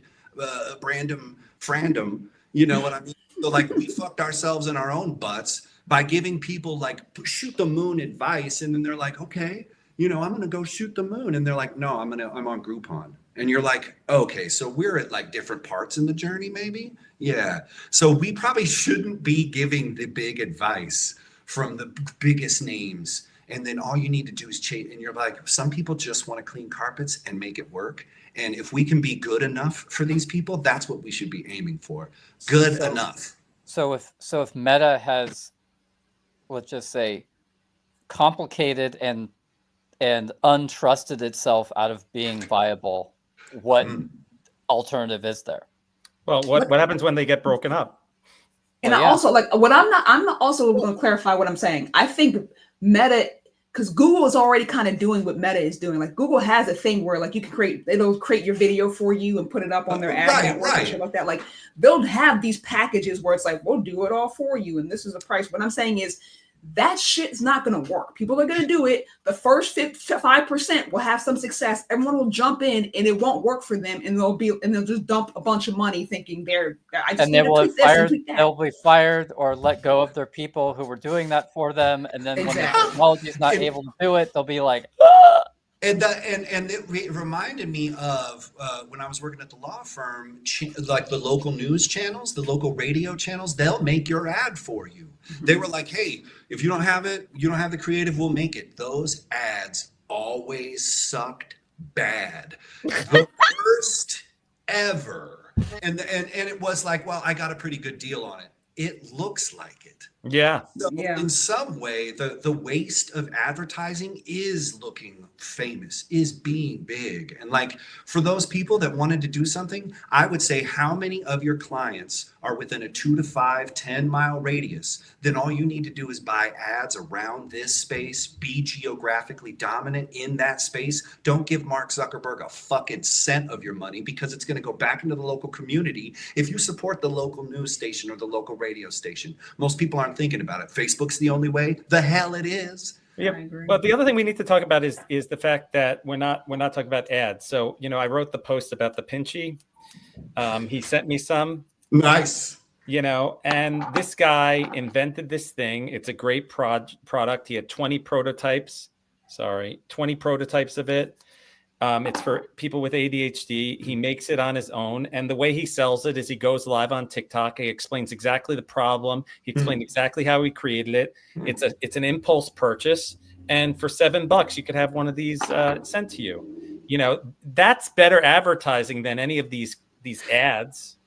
frandom. You know what I mean? So like we fucked ourselves in our own butts by giving people like shoot the moon advice. And then they're like, okay, you know, I'm going to go shoot the moon. And they're like, no, I'm on Groupon. And you're like, okay, so we're at like different parts in the journey, maybe. Yeah. So we probably shouldn't be giving the big advice from the biggest names. And then all you need to do is change. And you're like, some people just want to clean carpets and make it work. And if we can be good enough for these people, that's what we should be aiming for. Good enough. So if Meta has, let's just say, complicated and untrusted itself out of being viable, what alternative is there? Well, what happens when they get broken up? And Well, I also like what I'm not also going to clarify what I'm saying. I think Meta, because Google is already kind of doing what Meta is doing. Like Google has a thing where like you can it'll create your video for you and put it up on their ad network and shit like that. Like they'll have these packages where it's like, we'll do it all for you. And this is a price. What I'm saying is that shit's not going to work. People are going to do it. The first 5% will have some success. Everyone will jump in and it won't work for them. And they'll just dump a bunch of money thinking they'll be fired or let go of their people who were doing that for them. And then when the technology is not able to do it, they'll be like, ah! And it reminded me of when I was working at the law firm, like the local news channels, the local radio channels, they'll make your ad for you. They were like, hey, if you don't have it, you don't have the creative, we'll make it. Those ads always sucked bad. The worst ever. And it was like, well, I got a pretty good deal on it. It looks like it. Yeah. So in some way, the waste of advertising is looking famous, is being big. And like for those people that wanted to do something, I would say how many of your clients are within a 2 to 5, 10-mile radius? Then all you need to do is buy ads around this space, be geographically dominant in that space. Don't give Mark Zuckerberg a fucking cent of your money because it's going to go back into the local community. If you support the local news station or the local radio station, most people aren't thinking about it. Facebook's the only way. The hell it is. Yeah. Well, the other thing we need to talk about is the fact that we're not talking about ads. So, you know, I wrote the post about the Pinchy. He sent me some. Nice. You know, and this guy invented this thing. It's a great product. He had 20 prototypes of it. It's for people with ADHD. He makes it on his own. And the way he sells it is he goes live on TikTok. He explains exactly the problem. He explained exactly how he created it. It's an impulse purchase. And for $7, you could have one of these sent to you. You know, that's better advertising than any of these ads.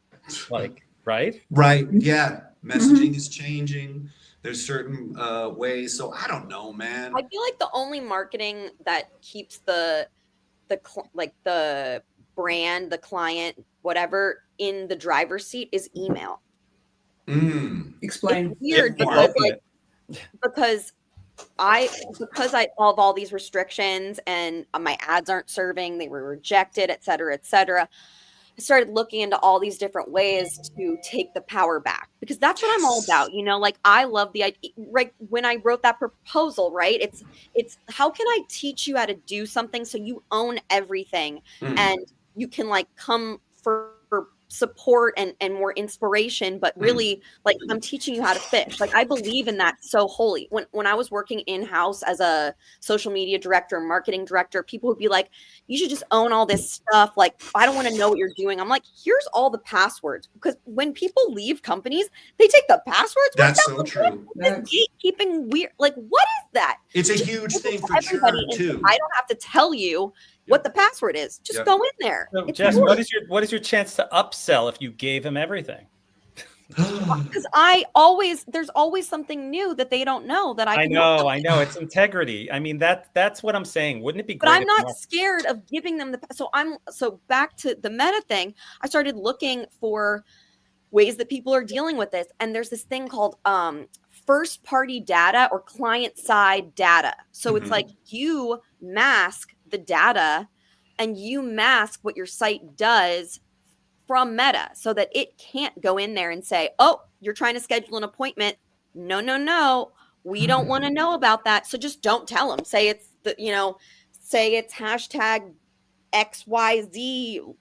Like, right? Right. Yeah. Messaging is changing. There's certain ways. So I don't know, man. I feel like the only marketing that keeps the brand, the client, whatever, in the driver's seat is email. Explain. It's weird because I of all these restrictions and my ads aren't serving, they were rejected, et cetera, et cetera. I started looking into all these different ways to take the power back, because that's what I'm all about. You know, like, I love the idea, right? When I wrote that proposal, right? It's how can I teach you how to do something so you own everything and you can like come for support and more inspiration, but really like I'm teaching you how to fish. Like, I believe in that so wholly. When I was working in-house as a social media director, marketing director, people would be like, you should just own all this stuff. Like, I don't want to know what you're doing. I'm like, here's all the passwords, because when people leave companies, they take the passwords. That's so true. Gatekeeping weird. Like, what is that? It's a huge thing for sure too. I don't have to tell you what the password is. Just go in there. So, Jess, what is your chance to upsell if you gave him everything? Because there's always something new that they don't know that I know. It's integrity. I mean, that's what I'm saying. Wouldn't it be great? But I'm not scared of giving them so back to the Meta thing. I started looking for ways that people are dealing with this. And there's this thing called first party data or client side data. So it's like you mask the data and you mask what your site does from Meta so that it can't go in there and say, oh, you're trying to schedule an appointment. No. We don't want to know about that. So just don't tell them. Say it's hashtag XYZ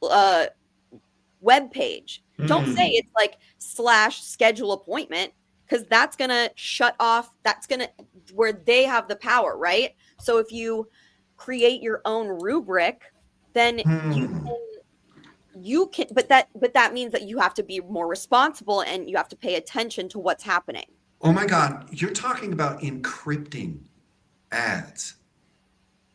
web page. Don't say it's like /schedule appointment, because that's going to shut off. That's going to where they have the power, right? So if you create your own rubric, then you can, but that means that you have to be more responsible and you have to pay attention to what's happening. Oh my God, you're talking about encrypting ads.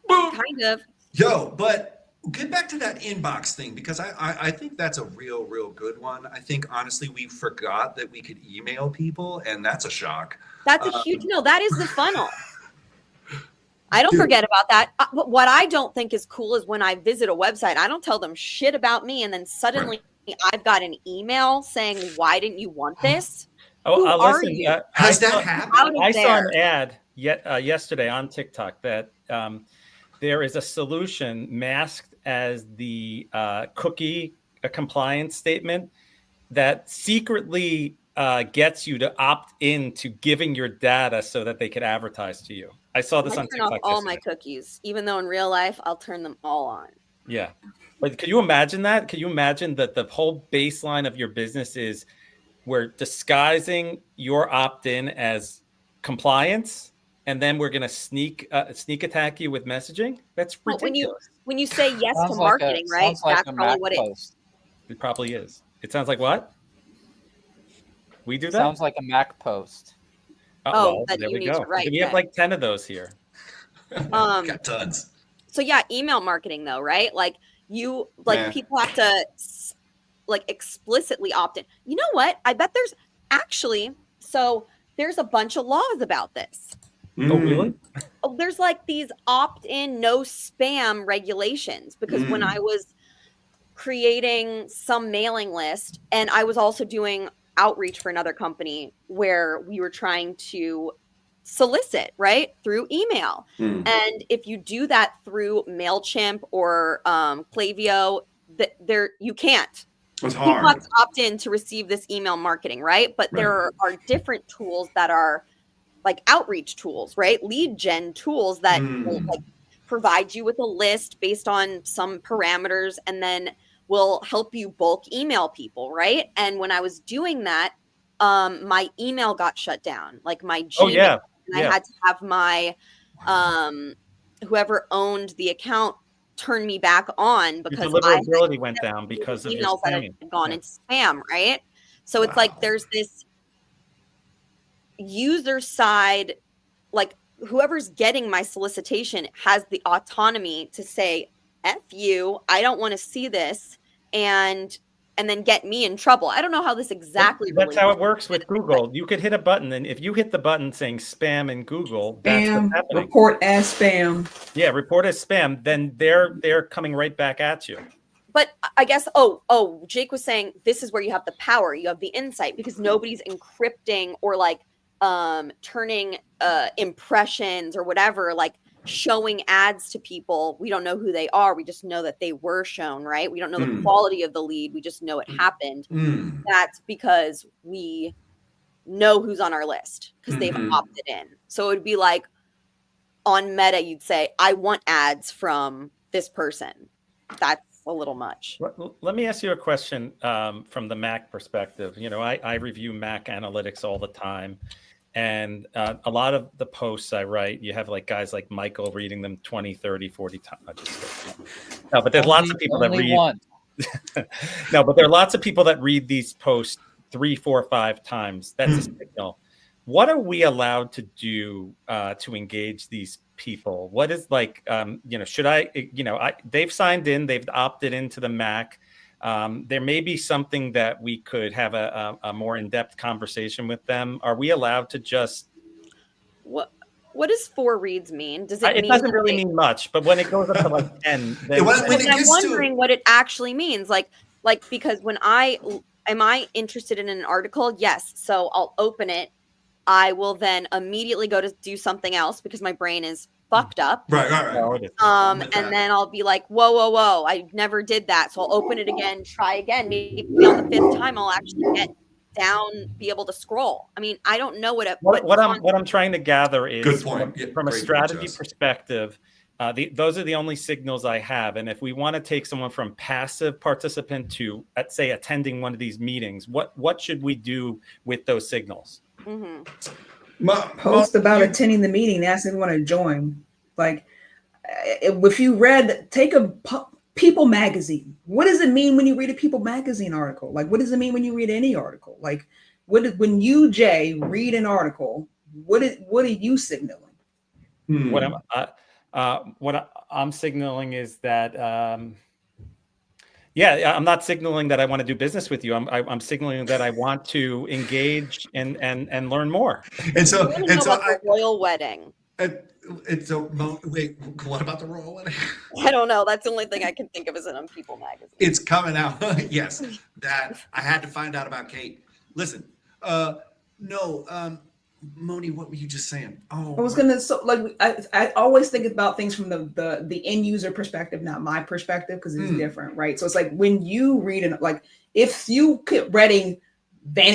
Kind of. Yo, but get back to that inbox thing, because I think that's a real good one. I think honestly we forgot that we could email people, and that's a shock. That's a huge that is the funnel. I don't forget about that. But what I don't think is cool is when I visit a website, I don't tell them shit about me, and then suddenly I've got an email saying, "Why didn't you want this?" Oh, are you? Has that happened? I saw an ad yesterday on TikTok that there is a solution masked as the cookie compliance statement that secretly gets you to opt in to giving your data so that they could advertise to you. I saw this on TikTok. I turn off all my cookies, even though in real life I'll turn them all on. Yeah, but could you imagine that? Could you imagine that the whole baseline of your business is we're disguising your opt-in as compliance, and then we're going to sneak attack you with messaging? That's ridiculous. When you say yes to marketing, right? That's probably what it is. It probably is. It sounds like what? We do that? Sounds like a Mac post. Well, there we go. We have like 10 of those here. Got tons. So yeah, email marketing though, right? Like people have to like explicitly opt in. You know what? I bet there's a bunch of laws about this. Oh, really? There's like these opt-in, no spam regulations, because when I was creating some mailing list, and I was also doing outreach for another company where we were trying to solicit, right, through email. And if you do that through MailChimp or Klaviyo, you can't. It's hard. People have to opt in to receive this email marketing, right? But there are different tools that are like outreach tools, right? Lead gen tools that will like provide you with a list based on some parameters, and then will help you bulk email people, right? And when I was doing that, my email got shut down, like my Gmail. And I had to have my whoever owned the account turn me back on Your because I had deliverability went down because of your emails that had spamming. gone Yeah. into spam, right? So it's like Wow. there's this user side, like whoever's getting my solicitation has the autonomy to say, F you, I don't want to see this, and then get me in trouble. I don't know how this exactly That's how relates. it works with Google. You could hit a button, and if you hit the button saying spam in Google, that's what's Spam, happening. report as spam. Yeah, report as spam, then they're coming right back at you. But I guess, Jake was saying this is where you have the power, you have the insight, because nobody's encrypting or like turning impressions or whatever, like showing ads to people. We don't know who they are. We just know that they were shown, right? We don't know the quality of the lead. We just know it happened. That's because we know who's on our list because they've opted in. So it would be like on Meta, you'd say, I want ads from this person. That's a little much. Let me ask you a question from the Mac perspective. You know, I review Mac analytics all the time. And a lot of the posts I write, you have like guys like Michael reading them 20, 30, 40 times. No, but there's lots of people that read. No, but there are lots of people that read these posts 3, 4, 5 times. That's a signal. What are we allowed to do to engage these people? What is like, should they've signed in, they've opted into the Mac. There may be something that we could have a more in-depth conversation with them. Are we allowed to just? What does 4 reads mean? Does it? It doesn't really mean much, but when it goes up to like 10, then I'm wondering what it actually means. Like because when am I interested in an article? Yes. So I'll open it. I will then immediately go to do something else because my brain is fucked up. Right. And then I'll be like, whoa, I never did that. So I'll open it again, try again. Maybe on the 5th time, I'll actually get down, be able to scroll. I mean, I don't know what I'm trying to gather is good point. From a strategy perspective. Those are the only signals I have. And if we want to take someone from passive participant to, let's say, attending one of these meetings, what should we do with those signals? Post about attending the meeting, ask if you want to join. Like, if you take a People magazine. What does it mean when you read a People magazine article? Like, what does it mean when you read any article? Like, when you, Jay, read an article, what are you signaling? What I'm signaling is that, I'm not signaling that I want to do business with you. I'm signaling that I want to engage and learn more. And so, the royal wedding. Wait, what about the royal wedding? I don't know. That's the only thing I can think of is it on People magazine. It's coming out. Yes, that I had to find out about Kate. Listen, Moni, what were you just saying? Oh, I was gonna I always think about things from the end user perspective, not my perspective, because it's different, right? So it's like when you read it, like if you keep reading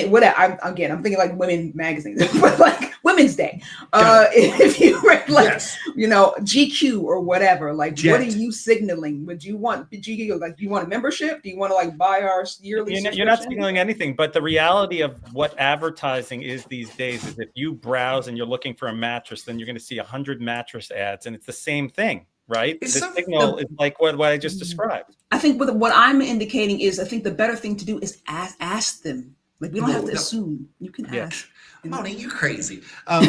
whatever. I'm thinking like women magazines, but like Women's Day. If you read GQ or whatever, like Jet. what are you signaling? Would you want GQ? Like, do you want a membership? Do you want to like buy our yearly? You're not signaling anything, but the reality of what advertising is these days is if you browse and you're looking for a mattress, then you're going to see 100 mattress ads, and it's the same thing, right? The signal is like what I just described. I think what I'm indicating is I think the better thing to do is ask them. Like, we don't have to assume. You can ask. Moni, you crazy. I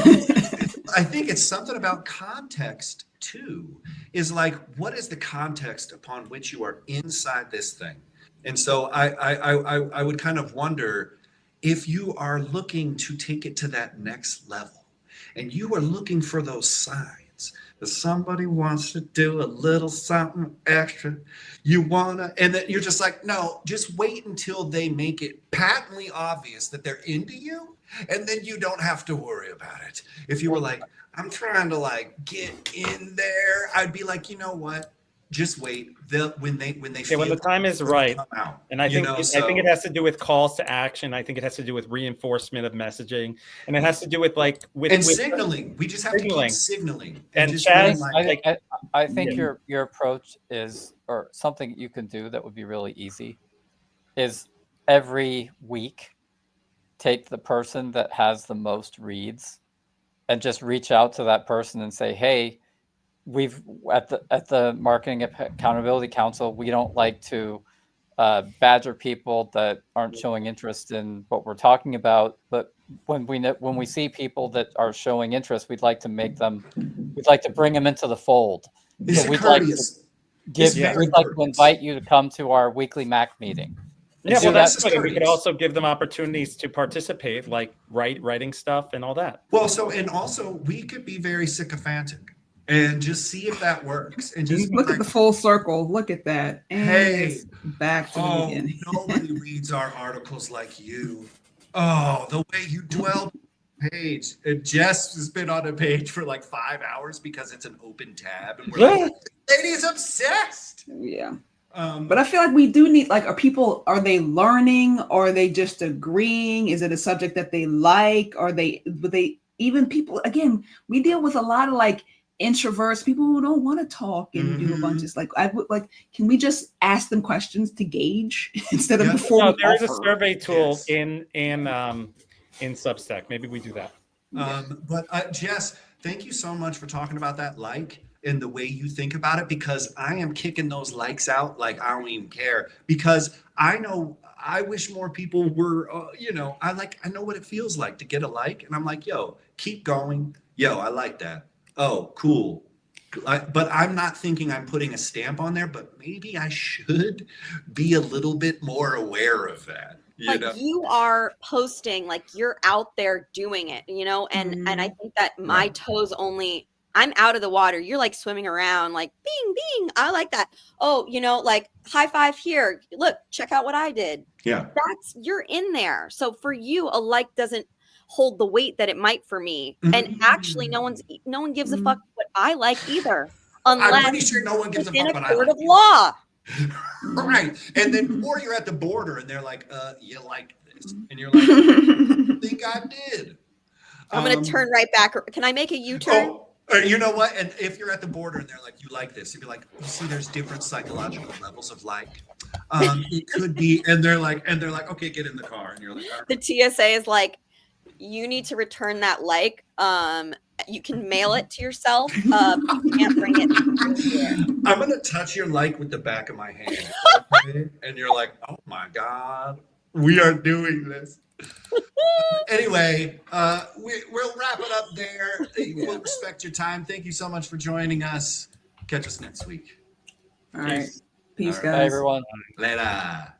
think it's something about context too. Is like, what is the context upon which you are inside this thing? And so I would kind of wonder if you are looking to take it to that next level, and you are looking for those signs that somebody wants to do a little something extra. And then you're just like, no, just wait until they make it patently obvious that they're into you. And then you don't have to worry about it. If you were like, I'm trying to like get in there, I'd be like, you know what? Just wait. When the time is right. And I think it has to do with calls to action. I think it has to do with reinforcement of messaging, and it has to do with signaling. We just have to keep signaling. And Chaz, I think your approach is, or something you can do that would be really easy, is every week take the person that has the most reads and just reach out to that person and say, hey, we've at the Marketing Accountability Council, we don't like to badger people that aren't showing interest in what we're talking about. But when we see people that are showing interest, we'd like to bring them into the fold. It's So we'd like courteous. we'd like to invite you to come to our weekly MAC meeting. Yeah, do well, that- that's good. And we could also give them opportunities to participate, like writing stuff and all that. Well, and also we could be very sycophantic and just see if that works. And just Look at the full circle. Look at that. And Hey. it's back to the beginning. Nobody reads our articles like you. Oh, the way you dwell page. And Jess has been on a page for like 5 hours because it's an open tab, and we're like, lady's obsessed. Yeah. But I feel like we do need, like, are they learning, or are they just agreeing? Is it a subject that they like? Even people, again, we deal with a lot of like introverts, people who don't want to talk and do a bunch of can we just ask them questions to gauge instead of before No, we there is a offer? survey tool Yes. in Substack. Maybe we do that. But Jess, thank you so much for talking about that and the way you think about it, because I am kicking those likes out like I don't even care, because I wish more people were, I know what it feels like to get a like, and I'm like, yo, keep going. Yo, I like that. Oh, cool. But I'm not thinking I'm putting a stamp on there, but maybe I should be a little bit more aware of that. You are posting, like you're out there doing it, and I think that my toes I'm out of the water. You're like swimming around, like bing, bing. I like that. Oh, like high five here. Look, check out what I did. Yeah. You're in there. So for you, a like doesn't hold the weight that it might for me. And actually no one gives a fuck what I like either. Unless I'm pretty sure no one gives a in fuck a what I court like. of law. Right. And then, or you're at the border and they're like, you like this. And you're like, I think I did. I'm going to turn right back. Can I make a U-turn? You know what? And if you're at the border and they're like, you like this, you'd be like, you see, there's different psychological levels of like. It could be, and they're like, okay, get in the car. And you're like, all right. The TSA is like, you need to return that like. You can mail it to yourself. You can't bring it. I'm going to touch your like with the back of my hand. Okay? And you're like, oh my God, we are doing this. Anyway, we'll wrap it up there. We'll respect your time. Thank you so much for joining us. Catch us next week. All right. Peace, All right. guys. Bye, everyone. Later.